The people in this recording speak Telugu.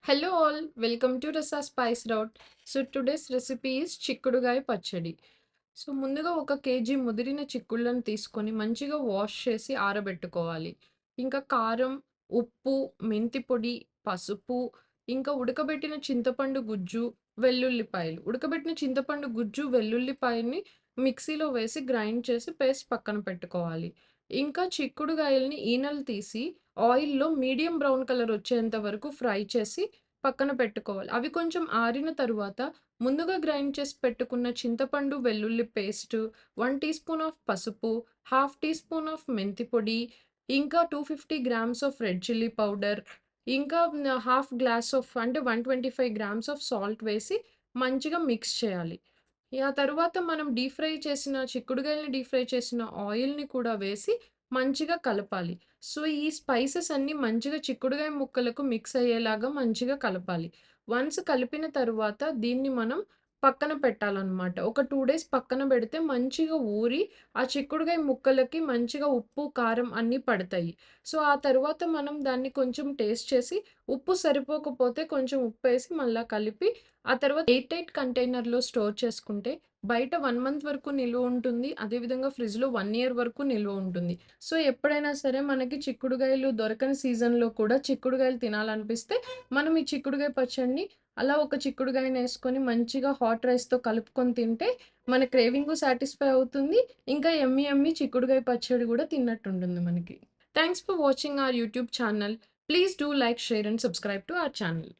Hello all, welcome to Rasa Spice Route. So today's recipe is చిక్కుడుగాయ పచ్చడి. సో ముందుగా ఒక కేజీ ముదిరిన చిక్కుళ్ళను తీసుకొని మంచిగా వాష్ చేసి ఆరబెట్టుకోవాలి. ఇంకా కారం, ఉప్పు, మెంతి పొడి, పసుపు, ఇంకా ఉడకబెట్టిన చింతపండు గుజ్జు, వెల్లుల్లిపాయలు. ఉడకబెట్టిన చింతపండు గుజ్జు, వెల్లుల్లిపాయని మిక్సీలో వేసి గ్రైండ్ చేసి పేస్ట్ పక్కన పెట్టుకోవాలి. ఇంకా చిక్కుడుగాయల్ని ఈనెలు తీసి ఆయిల్‌లో మీడియం బ్రౌన్ కలర్ వచ్చేంత వరకు ఫ్రై చేసి పక్కన పెట్టుకోవాలి. అవి కొంచెం ఆరిన తరువాత ముందుగా గ్రైండ్ చేసి పెట్టుకున్న చింతపండు, వెల్లుల్లి పేస్టు, 1 టీ స్పూన్ ఆఫ్ పసుపు, హాఫ్ టీ స్పూన్ ఆఫ్ మెంతి పొడి, ఇంకా 250 grams of red chilli powder, ఇంకా హాఫ్ గ్లాస్ ఆఫ్ అంటే 125 గ్రామ్స్ ఆఫ్ సాల్ట్ వేసి మంచిగా మిక్స్ చేయాలి. ఆ తరువాత మనం డీప్ ఫ్రై చేసిన చిక్కుడుగాయలని డీప్ ఫ్రై చేసిన ఆయిల్‌ని కూడా వేసి మంచిగా కలపాలి. సో, ఈ స్పైసెస్ అన్నీ మంచిగా చిక్కుడుగాయ ముక్కలకు మిక్స్ అయ్యేలాగా మంచిగా కలపాలి. వన్స్ కలిపిన తరువాత దీన్ని మనం పక్కన పెట్టాలనమాట. ఒక 2 డేస్ పక్కన పెడితే మంచిగా ఊరి, ఆ చిక్కుడుగాయ ముక్కలకి మంచిగా ఉప్పు, కారం అన్నీ పడతాయి. సో, ఆ తరువాత మనం దాన్ని కొంచెం టేస్ట్ చేసి ఉప్పు సరిపోకపోతే కొంచెం ఉప్పేసి మళ్ళా కలిపి, ఆ తర్వాత ఎయిర్ టైట్ కంటైనర్‌లో స్టోర్ చేసుకుంటే బయట 1 మంత్ వరకు నిలువ ఉంటుంది. అదేవిధంగా ఫ్రిడ్జ్‌లో 1 ఇయర్ వరకు నిల్వ ఉంటుంది. సో, ఎప్పుడైనా సరే మనకి చిక్కుడుగాయలు దొరకని సీజన్‌లో కూడా చిక్కుడుగాయలు తినాలనిపిస్తే, మనం ఈ చిక్కుడుగాయ పచ్చడిని అలా ఒక చిక్కుడుగాయనేసుకొని మంచిగా హాట్ రైస్‌తో కలుపుకొని తింటే, మన క్రేవింగు సాటిస్ఫై అవుతుంది. ఇంకా యమ్మీ యమ్మీ చిక్కుడుగాయ పచ్చడి గూడా తిన్నట్టుంటుంది మనకి. Thanks for watching our YouTube channel. Please do like, share and subscribe to our channel.